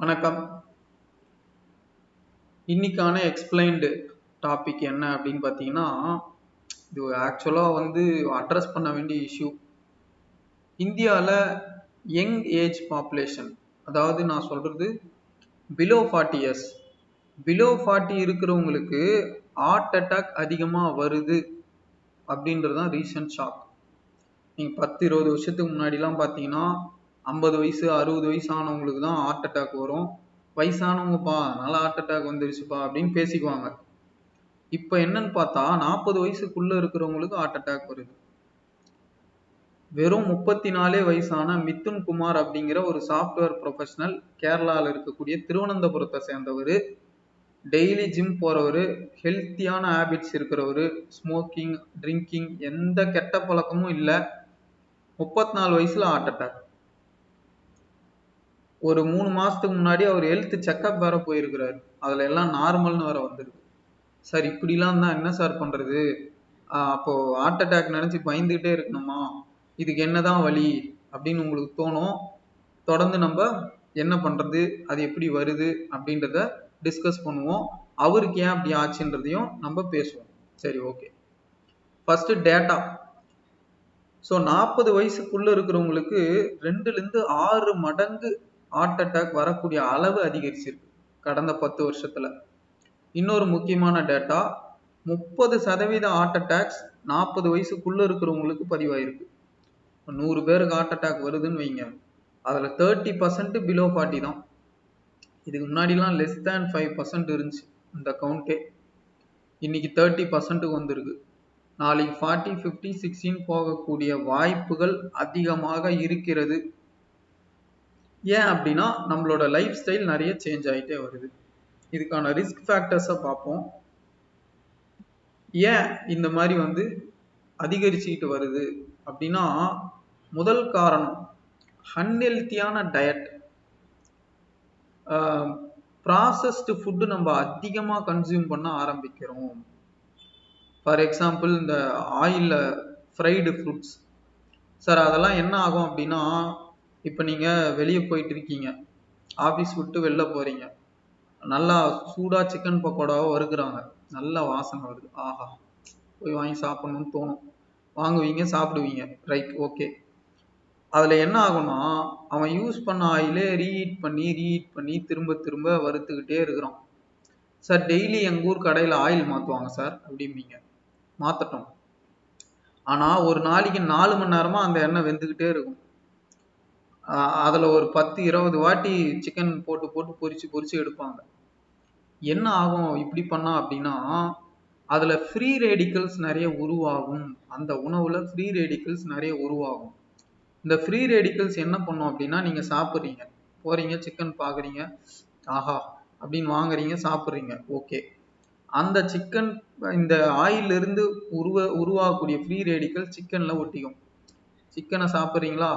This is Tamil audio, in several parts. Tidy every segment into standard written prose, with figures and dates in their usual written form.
வணக்கம். இன்னைக்கான எக்ஸ்பிளைன்டு டாபிக் என்ன அப்படின்னு பார்த்தீங்கன்னா, இது ஆக்சுவலாக அட்ரஸ் பண்ண வேண்டிய இஷ்யூ. இந்தியாவில் யங் ஏஜ் பாப்புலேஷன், அதாவது நான் சொல்றது பிலோ 40 இயர்ஸ், பிலோ 40 இருக்கிறவங்களுக்கு ஹார்ட் அட்டாக் அதிகமாக வருது அப்படின்றது தான் ரீசன்ட் ஷாக். நீங்கள் 10-20 வருஷத்துக்கு முன்னாடிலாம் பார்த்தீங்கன்னா 50 வயசு 60 வயசு ஆனவங்களுக்கு தான் ஹார்ட் அட்டாக் வரும். வயசானவங்கப்பா அதனால ஹார்ட் அட்டாக் வந்துருச்சுப்பா அப்படின்னு பேசிக்குவாங்க. இப்போ என்னன்னு பார்த்தா 40 வயசுக்குள்ள இருக்கிறவங்களுக்கு ஹார்ட் அட்டாக் வருது. வெறும் 34 வயசான மிதுன் குமார் அப்படிங்கிற ஒரு சாஃப்ட்வேர் ப்ரொஃபஷனல், கேரளாவில் இருக்கக்கூடிய திருவனந்தபுரத்தை சேர்ந்தவர், டெய்லி ஜிம் போறவர், ஹெல்த்தியான ஹேபிட்ஸ் இருக்கிறவர், ஸ்மோக்கிங் ட்ரிங்கிங் எந்த கெட்ட பழக்கமும் இல்லை, 34 வயசுல ஹார்ட் அட்டாக். ஒரு 3 மாசத்துக்கு முன்னாடி அவர் ஹெல்த் செக்அப் வேற போயிருக்கிறாரு. அதுல எல்லாம் நார்மல்னு வேற வந்திருக்கு. சார் இப்படிலாம் தான் என்ன சார் பண்றது? அப்போ ஹார்ட் அட்டாக் நினைச்சு பயந்துகிட்டே இருக்கணுமா? இதுக்கு என்னதான் வழி அப்படின்னு உங்களுக்கு தோணும். தொடர்ந்து நம்ம என்ன பண்றது, அது எப்படி வருது அப்படின்றத டிஸ்கஸ் பண்ணுவோம். அவருக்கு ஏன் அப்படி ஆச்சுன்றதையும் நம்ம பேசுவோம். சரி, ஓகே. First data. ஸோ 40 வயசுக்குள்ள இருக்கிறவங்களுக்கு 2-6 மடங்கு ஹார்ட் அட்டாக் வரக்கூடிய அளவு அதிகரிச்சிருக்கு கடந்த 10 வருஷத்துல. இன்னொரு முக்கியமான டேட்டா, 30% ஹார்ட் அட்டாக்ஸ் 40 வயசுக்குள்ள இருக்கிறவங்களுக்கு பதிவாயிருக்கு. 100 பேருக்கு ஹார்ட் அட்டாக் வருதுன்னு வைங்க, அதுல 30% பிலோ 40 தான். இதுக்கு முன்னாடிலாம் லெஸ் தேன் 5% இருந்துச்சு இந்த கவுண்டே. இன்னைக்கு 30% வந்திருக்கு. நாளைக்கு 40, 50, 16 போகக்கூடிய வாய்ப்புகள் அதிகமாக இருக்கிறது. ஏன் அப்படின்னா நம்மளோட லைஃப் ஸ்டைல் நிறைய சேஞ்ச் ஆகிட்டே வருது. இதுக்கான ரிஸ்க் ஃபேக்டர்ஸை பார்ப்போம். ஏன் இந்த மாதிரி அதிகரிச்சுக்கிட்டு வருது அப்படின்னா, முதல் காரணம் அன்ஹெல்த்தியான டயட். ப்ராசஸ்டு ஃபுட்டு நம்ம அதிகமாக கன்சியூம் பண்ண ஆரம்பிக்கிறோம். ஃபார் எக்ஸாம்பிள், இந்த ஆயிலில் ஃப்ரைடு ஃப்ரூட்ஸ். சார் அதெல்லாம் என்ன ஆகும் அப்படின்னா, இப்போ நீங்கள் வெளியே போயிட்டு இருக்கீங்க, ஆஃபீஸ் விட்டு வெளில போகிறீங்க, நல்லா சூடாக சிக்கன் பக்கோடாவை வறுக்கிறாங்க, நல்லா வாசனை வருது, ஆஹா போய் வாங்கி சாப்பிடணும்னு தோணும். வாங்குவீங்க, சாப்பிடுவீங்க, ரைட், ஓகே. அதில் என்ன ஆகும்னா, அவன் யூஸ் பண்ண ஆயிலே ரீஹீட் பண்ணி திரும்ப திரும்ப வறுத்துக்கிட்டே இருக்கிறான். சார் டெய்லி எங்கள் ஊர் கடையில் ஆயில் மாற்றுவாங்க சார் அப்படிம்பீங்க. மாற்றட்டும். ஆனால் ஒரு நாளைக்கு 4 மணி நேரமாக அந்த எண்ணெய் வெந்துக்கிட்டே இருக்கும். அதில் ஒரு 10-20 வாட்டி சிக்கன் போட்டு பொரிச்சு எடுப்பாங்க. என்ன ஆகும் இப்படி பண்ணா அப்படின்னா, அதில் ஃப்ரீ ரேடிக்கல்ஸ் நிறைய உருவாகும். அந்த உணவில் ஃப்ரீ ரேடிக்கல்ஸ் நிறைய உருவாகும். இந்த ஃப்ரீ ரேடிக்கல்ஸ் என்ன பண்ணும் அப்படின்னா, நீங்கள் சாப்பிட்றீங்க, போகிறீங்க, சிக்கன் பார்க்குறீங்க, ஆஹா அப்படின்னு வாங்குறீங்க, சாப்பிட்றீங்க, ஓகே. அந்த சிக்கன், இந்த ஆயிலிருந்து உருவாகக்கூடிய ஃப்ரீ ரேடிக்கல் சிக்கனில் ஒட்டிக்கும். சிக்கனை சாப்பிட்றீங்களா,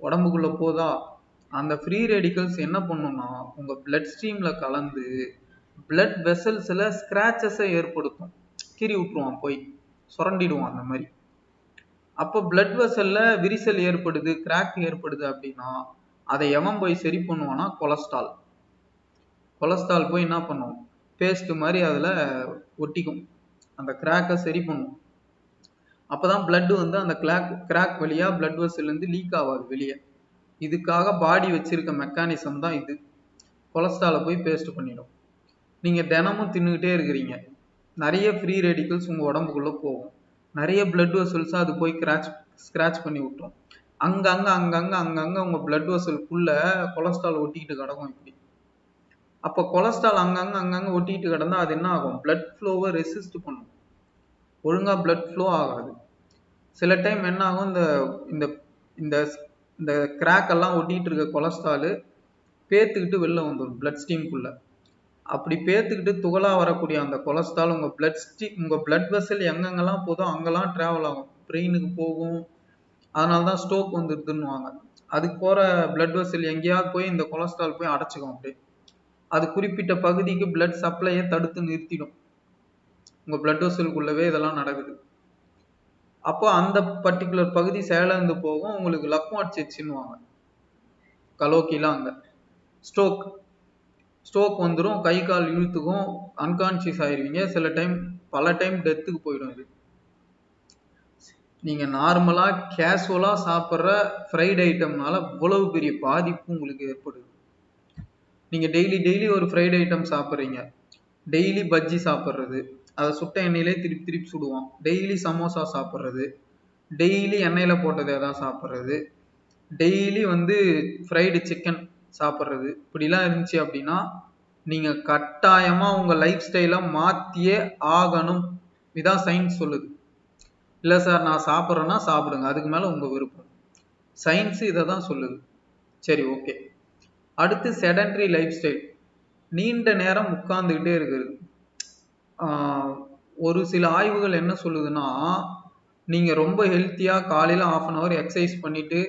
உடம்புக்குள்ளே போதா, அந்த ஃப்ரீ ரேடிக்கல்ஸ் என்ன பண்ணும்னா உங்கள் பிளட் ஸ்ட்ரீமில் கலந்து பிளட் வெசல்ஸில் ஸ்க்ராச்சஸை ஏற்படுத்தும். கீறி விட்டுருவான், போய் சுரண்டிடுவான் அந்த மாதிரி. அப்போ பிளட் வெசலில் விரிசல் ஏற்படுது, கிராக் ஏற்படுது அப்படின்னா அதை எவன் போய் சரி பண்ணுவான்னா கொலஸ்ட்ரால். கொலஸ்ட்ரால் போய் என்ன பண்ணும், பேஸ்ட் மாதிரி அதில் ஒட்டிக்கும், அந்த கிராக்கை சரி பண்ணும். அப்போதான் பிளட் அந்த கிராக் வழியாக பிளட் வெசல்லேருந்து லீக் ஆகாது வெளியே. இதுக்காக பாடி வச்சிருக்க மெக்கானிசம் தான் இது. கொலஸ்ட்ராலை போய் பேஸ்ட் பண்ணிடும். நீங்கள் தினமும் தின்னுக்கிட்டே இருக்கிறீங்க, நிறைய ஃப்ரீ ரேடிக்கல்ஸ் உங்கள் உடம்புக்குள்ளே போகும், நிறைய பிளட் வெசல்ஸை அது போய் ஸ்க்ராச் பண்ணி விட்டுரும். அங்கங்கே உங்கள் பிளட் வெசலுக்குள்ளே கொலஸ்ட்ரால் ஒட்டிக்கிட்டு கிடக்கும் இப்படி. அப்போ கொலஸ்ட்ரால் அங்கங்கே ஒட்டிக்கிட்டு கிடந்தா அது என்ன ஆகும், பிளட் ஃப்ளோவை ரெசிஸ்ட் பண்ணும், ஒழுங்காக பிளட் ஃப்ளோ ஆகாது. சில டைம் என்ன ஆகும், இந்த இந்த இந்த கிராக் எல்லாம் ஒட்டிகிட்டு இருக்க கொலஸ்ட்ராலு பேத்துக்கிட்டு வெளில வந்துடும் பிளட் ஸ்ட்ரீம்குள்ளே. அப்படி பேத்துக்கிட்டு துகளாக வரக்கூடிய அந்த கொலஸ்ட்ரால் உங்கள் பிளட் வெசல் எங்கெங்கெல்லாம் போதோ அங்கெல்லாம் ட்ராவல் ஆகும், பிரெயினுக்கு போகும். அதனால தான் ஸ்ட்ரோக் வந்துடுதுன்னுவாங்க. அதுக்கு போகிற பிளட் வெசல் எங்கேயாவது போய் இந்த கொலஸ்ட்ரால் போய் அடைச்சிக்கும். அப்படியே அது குறிப்பிட்ட பகுதிக்கு பிளட் சப்ளையை தடுத்து நிறுத்திடும். உங்கள் பிளட் வெசலுக்குள்ளவே இதெல்லாம் நடக்குது. அப்போ அந்த பர்டிகுலர் பகுதி செயலிழந்து போகும், உங்களுக்கு லக்வாட் செட்ஸ்ன்னுவாங்க, கலோக்கிலாம் அங்கே ஸ்ட்ரோக். ஸ்ட்ரோக் வந்துடும், கை கால் இழுத்துக்கும், அன்கான்சியஸ் ஆயிருவீங்க, சில டைம் பல டைம் டெத்துக்கு போயிடும். இது நீங்க நார்மலா கேஷுவலா சாப்பிட்ற ஃப்ரைட் ஐட்டம்னால இவ்வளவு பெரிய பாதிப்பு உங்களுக்கு ஏற்படுது. நீங்க டெய்லி டெய்லி ஒரு ஃப்ரைட் ஐட்டம் சாப்பிட்றீங்க, டெய்லி பஜ்ஜி சாப்பிட்றது, அதை சுட்ட எண்ணெயிலே திருப்பி திருப்பி சுடுவோம், டெய்லி சமோசா சாப்பிட்றது, டெய்லி எண்ணெயில போட்டது எதாவது சாப்பிட்றது, டெய்லி ஃப்ரைடு சிக்கன் சாப்பிட்றது, இப்படிலாம் இருந்துச்சு அப்படின்னா நீங்க கட்டாயமா உங்க லைஃப் ஸ்டைலை மாத்தியே ஆகணும். இதான் சயின்ஸ் சொல்லுது. இல்லை சார் நான் சாப்பிட்றேன்னா சாப்பிடுங்க, அதுக்கு மேலே உங்கள் விருப்பம். சயின்ஸு இதை தான் சொல்லுது. சரி, ஓகே. அடுத்து செடன்ட்ரி லைஃப் ஸ்டைல், நீண்ட நேரம் உட்கார்ந்துக்கிட்டே இருக்கிறது. ஒரு சில ஆய்வுகள் என்ன சொல்லுதுன்னா, நீங்கள் ரொம்ப ஹெல்த்தியாக காலையில் 1/2 hour எக்ஸசைஸ் பண்ணிவிட்டு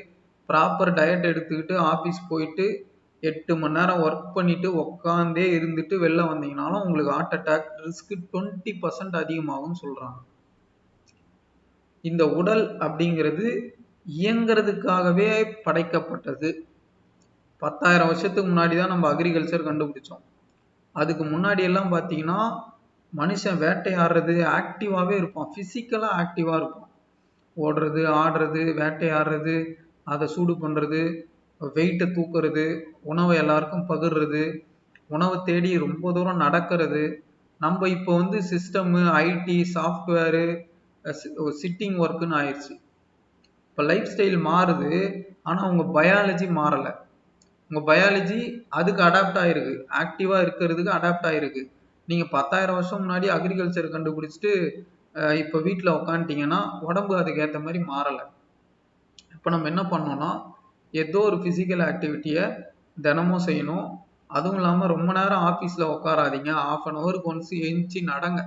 ப்ராப்பர் டயட் எடுத்துக்கிட்டு ஆஃபீஸ் போயிட்டு 8 மணி நேரம் ஒர்க் பண்ணிட்டு உட்காந்தே இருந்துட்டு வெளில வந்தீங்கனாலும் உங்களுக்கு ஹார்ட் அட்டாக் ரிஸ்க் 20% அதிகமாகும்னு சொல்கிறாங்க. இந்த உடல் அப்படிங்கிறது இயங்கிறதுக்காகவே படைக்கப்பட்டது. 10,000 வருஷத்துக்கு முன்னாடி தான் நம்ம அக்ரிகல்ச்சர் கண்டுபிடிச்சோம். அதுக்கு முன்னாடி எல்லாம் பார்த்தீங்கன்னா மனுஷன் வேட்டையாடுறது, ஆக்டிவாகவே இருப்பான், ஃபிசிக்கலாக ஆக்டிவாக இருப்பான். ஓடுறது, ஆடுறது, வேட்டையாடுறது, அதை சூடு பண்ணுறது, வெயிட்டை தூக்குறது, உணவை எல்லாருக்கும் பகிர்றது, உணவை தேடி ரொம்ப தூரம் நடக்கிறது. நம்ம இப்போ சிஸ்டமு, ஐடி, சாஃப்ட்வேரு, சிட்டிங் ஒர்க்குன்னு ஆயிடுச்சு. இப்போ லைஃப் ஸ்டைல் மாறுது, ஆனால் உங்கள் பயாலஜி மாறலை. உங்கள் பயாலஜி அதுக்கு அடாப்ட் ஆகிருக்கு, ஆக்டிவாக இருக்கிறதுக்கு அடாப்ட் ஆகிருக்கு. நீங்கள் 10,000 வருஷம் முன்னாடி அக்ரிகல்ச்சர் கண்டுபிடிச்சிட்டு இப்போ வீட்டில் உக்காந்துட்டீங்கன்னா உடம்பு அதுக்கு ஏற்ற மாதிரி மாறலை. இப்போ நம்ம என்ன பண்ணோம்னா ஏதோ ஒரு ஃபிசிக்கல் ஆக்டிவிட்டியை தினமும் செய்யணும். அதுவும் இல்லாமல் ரொம்ப நேரம் ஆஃபீஸில் உட்காராதீங்க, 1/2 hour ஒன்ஸ் எழுந்துச்சி நடங்க,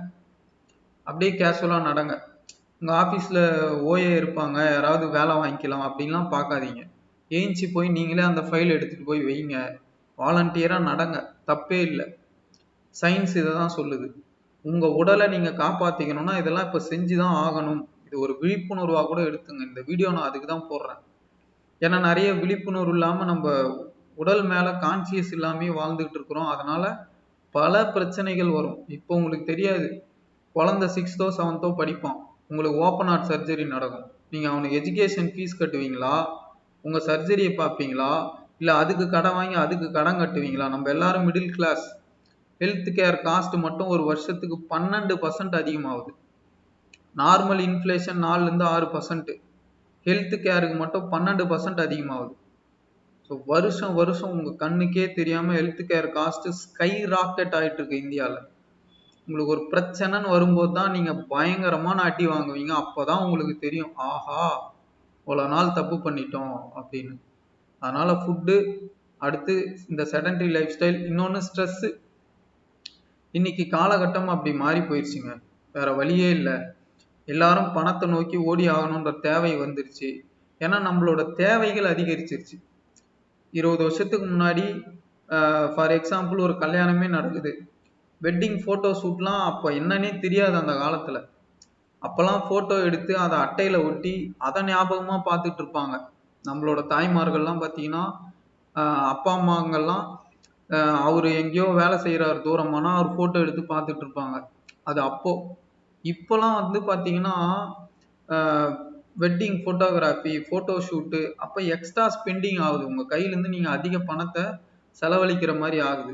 அப்படியே கேஷுவலாக நடங்க. உங்கள் ஆஃபீஸில் ஓஏ இருப்பாங்க, யாராவது வேலை வாங்கிக்கலாம் அப்படின்லாம் பார்க்காதீங்க. ஏஞ்சி போய் நீங்களே அந்த ஃபைல் எடுத்துகிட்டு போய் வைங்க, வாலண்டியராக நடங்க, தப்பே இல்லை. சயின்ஸ் இதை தான் சொல்லுது. உங்கள் உடலை நீங்கள் காப்பாற்றிக்கணும்னா இதெல்லாம் இப்போ செஞ்சு தான் ஆகணும். இது ஒரு விழிப்புணர்வாக கூட எடுத்துங்க. இந்த வீடியோ நான் அதுக்கு தான் போடுறேன். ஏன்னா நிறைய விழிப்புணர்வு இல்லாமல் நம்ம உடல் மேலே கான்சியஸ் இல்லாமே வாழ்ந்துகிட்டு இருக்கிறோம். அதனால் பல பிரச்சனைகள் வரும். இப்போ உங்களுக்கு தெரியாது, குழந்தை 6th or 7th படிப்பான், உங்களுக்கு ஓப்பன் ஹார்ட் சர்ஜரி நடக்கும். நீங்கள் அவனுக்கு எஜுகேஷன் ஃபீஸ் கட்டுவீங்களா, உங்கள் சர்ஜரியை பார்ப்பீங்களா, இல்லை அதுக்கு கடன் வாங்கி அதுக்கு கடன் கட்டுவீங்களா? நம்ம எல்லாரும் middle class. Health care cost மட்டும் ஒரு வருஷத்துக்கு 12% அதிகமாகுது. நார்மல் இன்ஃப்ளேஷன் 4லேருந்து 6%, ஹெல்த் கேருக்கு மட்டும் 12% அதிகமாகுது. ஸோ வருஷம் வருஷம் உங்கள் கண்ணுக்கே தெரியாமல் health care cost skyrocket ஆகிட்டு இருக்கு இந்தியாவில். உங்களுக்கு ஒரு பிரச்சனைன்னு வரும்போது தான் நீங்கள் பயங்கரமான அடி வாங்குவீங்க. அப்போ தான் உங்களுக்கு தெரியும், ஆஹா இவ்வளோ நாள் தப்பு பண்ணிட்டோம் அப்படின்னு. அதனால் ஃபுட்டு, அடுத்து இந்த செடன்டரி லைஃப் ஸ்டைல், இன்னொன்று ஸ்ட்ரெஸ்ஸு. இன்னைக்கு காலகட்டம் அப்படி மாறி போயிடுச்சுங்க, வேற வழியே இல்லை. எல்லாரும் பணத்தை நோக்கி ஓடி ஆகணுன்ற தேவை வந்துருச்சு. ஏன்னா நம்மளோட தேவைகள் அதிகரிச்சிருச்சு. 20 வருஷத்துக்கு முன்னாடி ஃபார் எக்ஸாம்பிள் ஒரு கல்யாணமே நடக்குது, வெட்டிங் ஃபோட்டோ ஷூட்லாம் அப்போ என்னன்னே தெரியாது அந்த காலத்தில். அப்போல்லாம் ஃபோட்டோ எடுத்து அதை அட்டையில் ஒட்டி அதை ஞாபகமாக பார்த்துட்டு இருப்பாங்க. நம்மளோட தாய்மார்கள்லாம் பார்த்தீங்கன்னா, அப்பா அம்மாங்கள்லாம் அவர் எங்கேயோ வேலை செய்கிறார் தூரமானா அவர் ஃபோட்டோ எடுத்து பார்த்துட்டு இருப்பாங்க. அது அப்போ. இப்போலாம் பார்த்தீங்கன்னா வெட்டிங் ஃபோட்டோகிராஃபி, ஃபோட்டோ ஷூட்டு, அப்போ எக்ஸ்ட்ரா ஸ்பெண்டிங் ஆகுது. உங்கள் கையிலேருந்து நீங்கள் அதிக பணத்தை செலவழிக்கிற மாதிரி ஆகுது.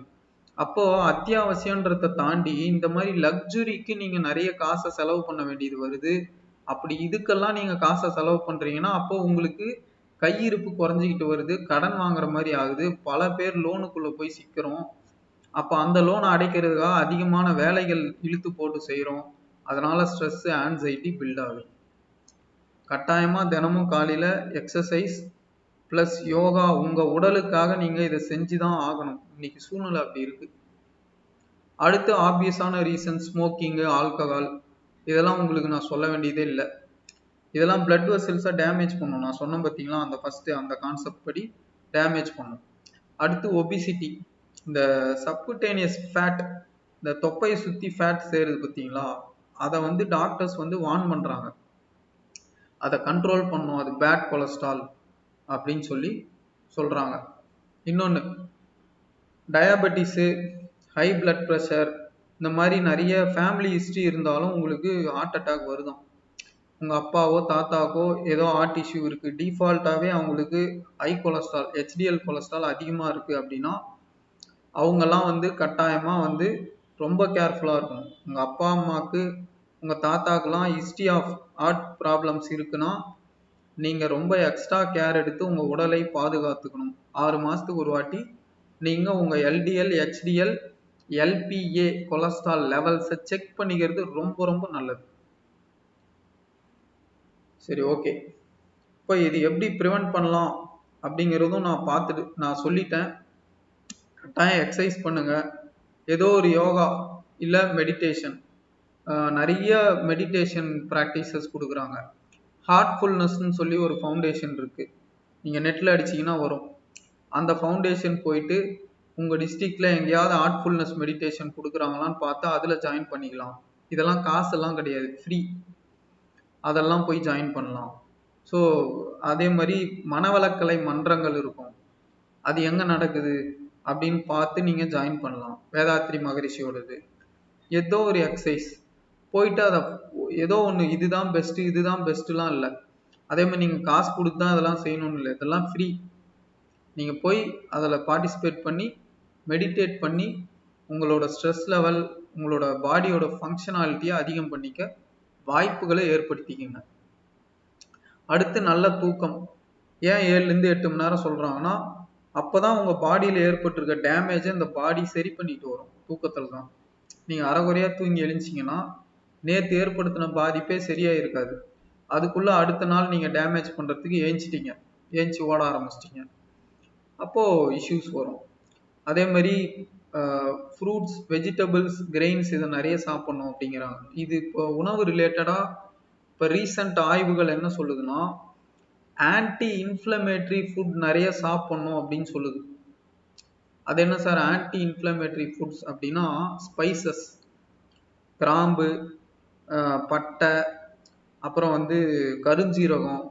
அப்போது அத்தியாவசியன்றதை தாண்டி இந்த மாதிரி லக்ஸுரிக்கு நீங்கள் நிறைய காசை செலவு பண்ண வேண்டியது வருது. அப்படி இதுக்கெல்லாம் நீங்கள் காசை செலவு பண்ணுறீங்கன்னா அப்போ உங்களுக்கு கையிருப்பு குறைஞ்சிக்கிட்டு வருது, கடன் வாங்குற மாதிரி ஆகுது, பல பேர் லோனுக்குள்ளே போய் சிக்கிறோம். அப்போ அந்த லோனை அடைக்கிறதுக்காக அதிகமான வேலைகள் இழுத்து போட்டு செய்கிறோம். அதனால் ஸ்ட்ரெஸ்ஸு, ஆன்சைட்டி பில்ட் ஆகுது. கட்டாயமாக தினமும் காலையில் எக்ஸசைஸ் ப்ளஸ் யோகா, உங்கள் உடலுக்காக நீங்கள் இதை செஞ்சு தான் ஆகணும். இன்னைக்கு சூழ்நிலை அப்படி இருக்குது. அடுத்து ஆப்வியஸான ரீசன் ஸ்மோக்கிங்கு, ஆல்கஹால், இதெல்லாம் உங்களுக்கு நான் சொல்ல வேண்டியதே இல்லை. இதெல்லாம் பிளட் வெசல்ஸை டேமேஜ் பண்ணும். நான் சொன்னேன் பார்த்தீங்களா, அந்த ஃபஸ்ட்டு அந்த கான்செப்ட் படி டேமேஜ் பண்ணும். அடுத்து ஒபிசிட்டி, இந்த சப்குட்டேனியஸ் ஃபேட், இந்த தொப்பையை சுற்றி ஃபேட் சேருது பார்த்தீங்களா, அதை டாக்டர்ஸ் வார்ன் பண்ணுறாங்க. அதை கண்ட்ரோல் பண்ணும், அது பேட் கொலஸ்ட்ரால் அப்படின்னு சொல்லி சொல்கிறாங்க. இன்னொன்று, டயபெட்டிஸு, ஹை பிளட் ப்ரெஷர், இந்த மாதிரி நிறைய ஃபேமிலி ஹிஸ்ட்ரி இருந்தாலும் உங்களுக்கு ஹார்ட் அட்டாக் வருதாம். உங்கள் அப்பாவோ தாத்தாக்கோ ஏதோ ஹார்ட் இஷ்யூ இருக்குது, டிஃபால்ட்டாகவே அவங்களுக்கு ஹை கொலஸ்ட்ரால் ஹெச்டிஎல் கொலஸ்ட்ரால் அதிகமாக இருக்குது அப்படின்னா அவங்கெல்லாம் வந்து கட்டாயமாக வந்து ரொம்ப கேர்ஃபுல்லாக இருக்கணும். உங்கள் அப்பா அம்மாவுக்கு உங்கள் தாத்தாக்கெல்லாம் ஹிஸ்ட்ரி ஆஃப் ஹார்ட் ப்ராப்ளம்ஸ் இருக்குன்னா நீங்கள் ரொம்ப எக்ஸ்ட்ரா கேர் எடுத்து உங்கள் உடலை பாதுகாத்துக்கணும். 6 மாதத்துக்கு ஒரு வாட்டி நீங்கள் உங்கள் எல்டிஎல், ஹெச்டிஎல், எல்பிஏ கொலஸ்ட்ரால் லெவல்ஸை செக் பண்ணிக்கிறது ரொம்ப ரொம்ப நல்லது. சரி, ஓகே. இப்போ இது எப்படி ப்ரிவென்ட் பண்ணலாம் அப்படிங்கிறதும் நான் சொல்லிட்டேன். கட்டாயம் எக்ஸசைஸ் பண்ணுங்க. ஏதோ ஒரு யோகா இல்லை மெடிடேஷன், நிறைய மெடிடேஷன் ப்ராக்டிசஸ் கொடுக்குறாங்க. ஹார்ட்ஃபுல்னஸ்ன்னு சொல்லி ஒரு ஃபவுண்டேஷன் இருக்கு, நீங்கள் நெட்டில் அடிச்சிங்கன்னா வரும். அந்த ஃபவுண்டேஷன் போயிட்டு உங்கள் டிஸ்ட்ரிக்டில் எங்கேயாவது ஹார்ட்ஃபுல்னஸ் மெடிடேஷன் கொடுக்குறாங்களான்னு பார்த்தா அதில் ஜாயின் பண்ணிக்கலாம். இதெல்லாம் காசெல்லாம் கிடையாது, ஃப்ரீ. அதெல்லாம் போய் ஜாயின் பண்ணலாம். ஸோ அதே மாதிரி மனவளக்கலை மன்றங்கள் இருக்கும், அது எங்கே நடக்குது அப்படின்னு பார்த்து நீங்கள் ஜாயின் பண்ணலாம். வேதாத்ரி மகரிஷியோடது ஏதோ ஒரு எக்ஸசைஸ் போயிட்டு அதை ஏதோ ஒன்று இதுதான் பெஸ்ட்டு இதுதான் பெஸ்ட்டுலாம் இல்லை. அதே மாதிரி நீங்கள் காசு கொடுத்து தான் அதெல்லாம் செய்யணும்னு இல்லை, இதெல்லாம் ஃப்ரீ. நீங்கள் போய் அதில் பார்ட்டிசிபேட் பண்ணி மெடிடேட் பண்ணி உங்களோட ஸ்ட்ரெஸ் லெவல், உங்களோட பாடியோட ஃபங்க்ஷனாலிட்டியை அதிகம் பண்ணிக்க வாய்ப்புகளை ஏற்படுத்திக்கங்க. அடுத்து நல்ல தூக்கம். ஏன் 7லேருந்து 8 மணி நேரம் சொல்கிறாங்கன்னா அப்போதான் உங்கள் பாடியில் ஏற்பட்டிருக்க டேமேஜை இந்த பாடி சரி பண்ணிட்டு வரும் தூக்கத்தில் தான். நீங்கள் அரைகுறையாக தூங்கி எழுந்திங்கன்னா நேற்று ஏற்படுத்தின பாதிப்பே சரியாக இருக்காது. அதுக்குள்ளே அடுத்த நாள் நீங்கள் டேமேஜ் பண்ணுறதுக்கு ஏஞ்சி ஓட ஆரம்பிச்சிட்டிங்க, அப்போது இஷ்யூஸ் வரும். அதே மாதிரி ஃப்ரூட்ஸ், வெஜிடபிள்ஸ், கிரெயின்ஸ் இதை நிறைய சாப்பிட்ணும் அப்படிங்கிறாங்க. இது இப்போ உணவு ரிலேட்டடாக இப்போ ரீசன்ட் ஆய்வுகள் என்ன சொல்லுதுன்னா ஆன்டி இன்ஃப்ளமேட்டரி ஃபுட் நிறைய சாப்பிட்ணும் அப்படின்னு சொல்லுது. அது என்ன சார் ஆன்டி இன்ஃப்ளமேட்டரி ஃபுட்ஸ் அப்படின்னா ஸ்பைசஸ், கிராம்பு, பட்டை, அப்புறம் வந்து கருஞ்சீரகம்,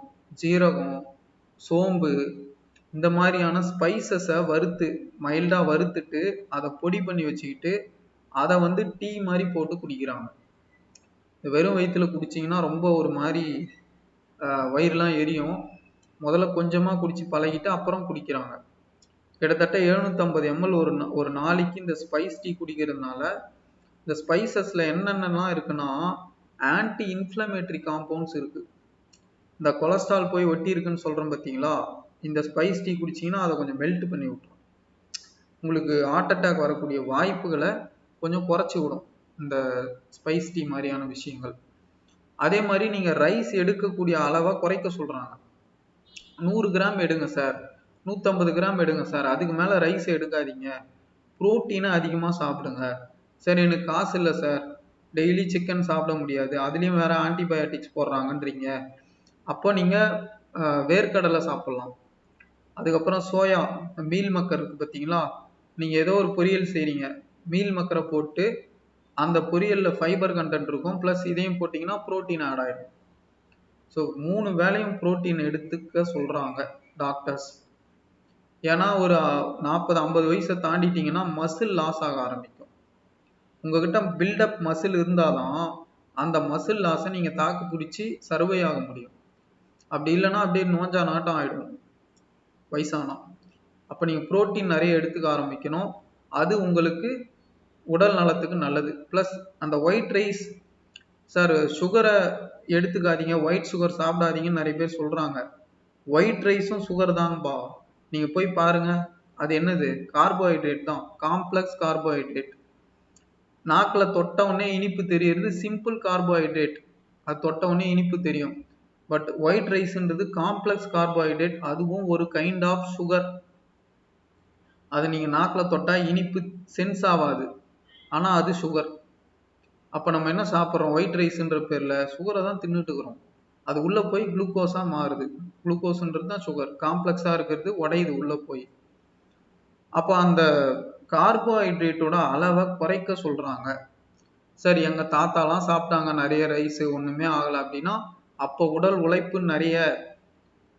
ஜீரகம், சோம்பு, இந்த மாதிரியான ஸ்பைசஸை மைல்டாக வறுத்துட்டு அதை பொடி பண்ணி வச்சுக்கிட்டு அதை வந்து டீ மாதிரி போட்டு குடிக்கிறாங்க. வெறும் வயிற்றுல குடிச்சிங்கன்னா ரொம்ப ஒரு மாதிரி வயிறுலாம் எரியும். முதல்ல கொஞ்சமாக குடிச்சு பழகிட்டு அப்புறம் குடிக்கிறாங்க. கிட்டத்தட்ட 750 ml ஒரு நாளைக்கு இந்த ஸ்பைஸ் டீ குடிக்கிறதுனால இந்த ஸ்பைசஸ்ல என்னென்னலாம் இருக்குன்னா ஆன்டி இன்ஃப்ளமேட்டரி காம்பவுண்ட்ஸ் இருக்கு. இந்த கொலஸ்ட்ரால் போய் ஒட்டி இருக்குன்னு சொல்றோம் பார்த்தீங்களா, இந்த ஸ்பைஸ் டீ குடிச்சிங்கன்னா அதை கொஞ்சம் மெல்ட் பண்ணி விட்டுரும். உங்களுக்கு ஹார்ட் அட்டாக் வரக்கூடிய வாய்ப்புகளை கொஞ்சம் குறைச்சி விடும் இந்த ஸ்பைஸ் டீ மாதிரியான விஷயங்கள். அதே மாதிரி நீங்கள் ரைஸ் எடுக்கக்கூடிய அளவை குறைக்க சொல்கிறாங்க. 100 கிராம் எடுங்க சார், 150 கிராம் எடுங்க சார், அதுக்கு மேலே ரைஸ் எடுக்காதீங்க, ப்ரோட்டீனை அதிகமாக சாப்பிடுங்க. சார் எனக்கு காசு இல்லை சார், டெய்லி சிக்கன் சாப்பிட முடியாது, அதுலேயும் வேற ஆன்டிபயோட்டிக்ஸ் போடுறாங்கன்றீங்க, அப்போ நீங்கள் வேர்க்கடலை சாப்பிட்லாம். அதுக்கப்புறம் சோயா மீல் மக்கர் இருக்குது பார்த்தீங்களா, நீங்கள் ஏதோ ஒரு பொரியல் செய்கிறீங்க, மீல் மக்கரை போட்டு அந்த பொரியலில் ஃபைபர் கண்டென்ட் இருக்கும், ப்ளஸ் இதையும் போட்டிங்கன்னா ப்ரோட்டீன் ஆட் ஆகிடும். ஸோ 3 வேளையும் ப்ரோட்டீன் எடுத்துக்க சொல்கிறாங்க டாக்டர்ஸ். ஏன்னா ஒரு 40-50 வயசை தாண்டிட்டிங்கன்னா மசில் லாஸ் ஆக ஆரம்பிக்கும். உங்ககிட்ட பில்டப் மசில் இருந்தாதான் அந்த மசில் லாஸை நீங்கள் தாக்கு பிடிச்சி சர்வை ஆக முடியும். அப்படி இல்லைன்னா அப்படியே நோஞ்சா நாட்டம் ஆகிடும் வயசானா. அப்போ நீங்கள் ப்ரோட்டீன் நிறைய எடுத்துக்க ஆரம்பிக்கணும், அது உங்களுக்கு உடல் நலத்துக்கு நல்லது. ப்ளஸ் அந்த ஒயிட் ரைஸ், சார் சுகரை எடுத்துக்காதீங்க, ஒயிட் சுகர் சாப்பிடாதீங்கன்னு நிறைய பேர் சொல்கிறாங்க. ஒயிட் ரைஸும் சுகர் தான்பா, நீங்கள் போய் பாருங்க, அது என்னது கார்போஹைட்ரேட் தான், காம்ப்ளெக்ஸ் கார்போஹைட்ரேட். நாக்கில் தொட்ட உடனே இனிப்பு தெரியுது, சிம்பிள் கார்போஹைட்ரேட், அது தொட்ட உடனே இனிப்பு தெரியும். பட் ஒயிட் ரைஸ்ன்றது காம்ப்ளெக்ஸ் கார்போஹைட்ரேட், அதுவும் ஒரு கைண்ட் ஆஃப் சுகர். அது நீங்கள் நாக்கில் தொட்டால் இனிப்பு சென்ஸ் ஆகாது, ஆனால் அது சுகர். அப்போ நம்ம என்ன சாப்பிட்றோம், ஒயிட் ரைஸ்ன்ற பேரில் சுகரை தான் தின்னுட்டுக்கிறோம். அது உள்ளே போய் குளுக்கோஸாக மாறுது. குளுக்கோஸ்ன்றது தான் சுகர், காம்ப்ளெக்ஸாக இருக்கிறது உடையுது உள்ளே போய். அப்போ அந்த கார்போஹைட்ரேட்டோட அளவை குறைக்க சொல்கிறாங்க. சரி, எங்கள் தாத்தாலாம் சாப்பிட்டாங்க நிறைய ரைஸு, ஒன்றுமே ஆகலை அப்படின்னா அப்போ உடல் உழைப்பு நிறைய,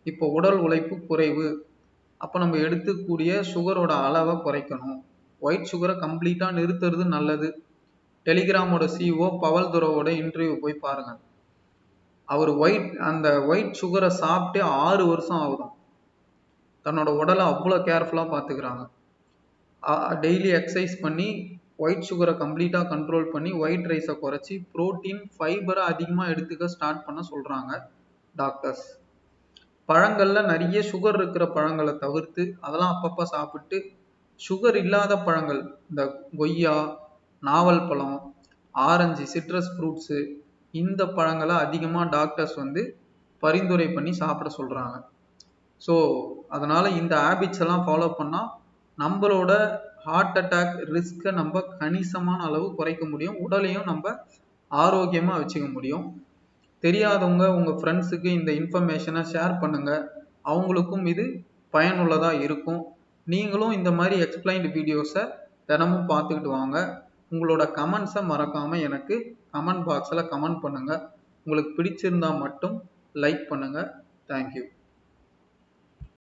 இப்போ உடல் உழைப்பு குறைவு, அப்போ நம்ம எடுத்துக்கூடிய சுகரோட அளவை குறைக்கணும். ஒயிட் சுகரை கம்ப்ளீட்டாக நிறுத்துறது நல்லது. டெலிகிராமோட சிஓ பவல் துரோவோட இன்டர்வியூ போய் பாருங்க. அவர் அந்த ஒயிட் சுகரை சாப்பிட்டு 6 வருஷம் ஆகுதும். தன்னோட உடலை அவ்வளோ கேர்ஃபுல்லாக பார்த்துக்கிறாங்க. டெய்லி எக்ஸசைஸ் பண்ணி ஒயிட் சுகரை கம்ப்ளீட்டாக கண்ட்ரோல் பண்ணி ஒயிட் ரைஸை குறைச்சி ப்ரோட்டீன் ஃபைபரை அதிகமாக எடுத்துக்க ஸ்டார்ட் பண்ண சொல்கிறாங்க டாக்டர்ஸ். பழங்களில் நிறைய சுகர் இருக்கிற பழங்களை தவிர்த்து அதெல்லாம் அப்பப்போ சாப்பிட்டு சுகர் இல்லாத பழங்கள், இந்த கொய்யா, நாவல் பழம், ஆரஞ்சு, சிட்ரஸ் ஃப்ரூட்ஸு, இந்த பழங்களை அதிகமாக டாக்டர்ஸ் பரிந்துரை பண்ணி சாப்பிட சொல்கிறாங்க. ஸோ அதனால் இந்த ஹேபிட்ஸ் எல்லாம் ஃபாலோ பண்ணால் நம்மளோட ஹார்ட் அட்டாக் ரிஸ்க்கை நம்ம கணிசமான அளவு குறைக்க முடியும். உடலையும் நம்ம ஆரோக்கியமாக வச்சுக்க முடியும். தெரியாதவங்க உங்கள் ஃப்ரெண்ட்ஸுக்கு இந்த இன்ஃபர்மேஷனை ஷேர் பண்ணுங்கள். அவங்களுக்கும் இது பயனுள்ளதாக இருக்கும். நீங்களும் இந்த மாதிரி எக்ஸ்பிளைன்டு வீடியோஸை தினமும் பார்த்துக்கிட்டு வாங்க. உங்களோட கமெண்ட்ஸை மறக்காமல் எனக்கு கமெண்ட் பாக்ஸில் கமெண்ட் பண்ணுங்கள். உங்களுக்கு பிடிச்சிருந்தால் மட்டும் லைக் பண்ணுங்கள். தேங்க்யூ.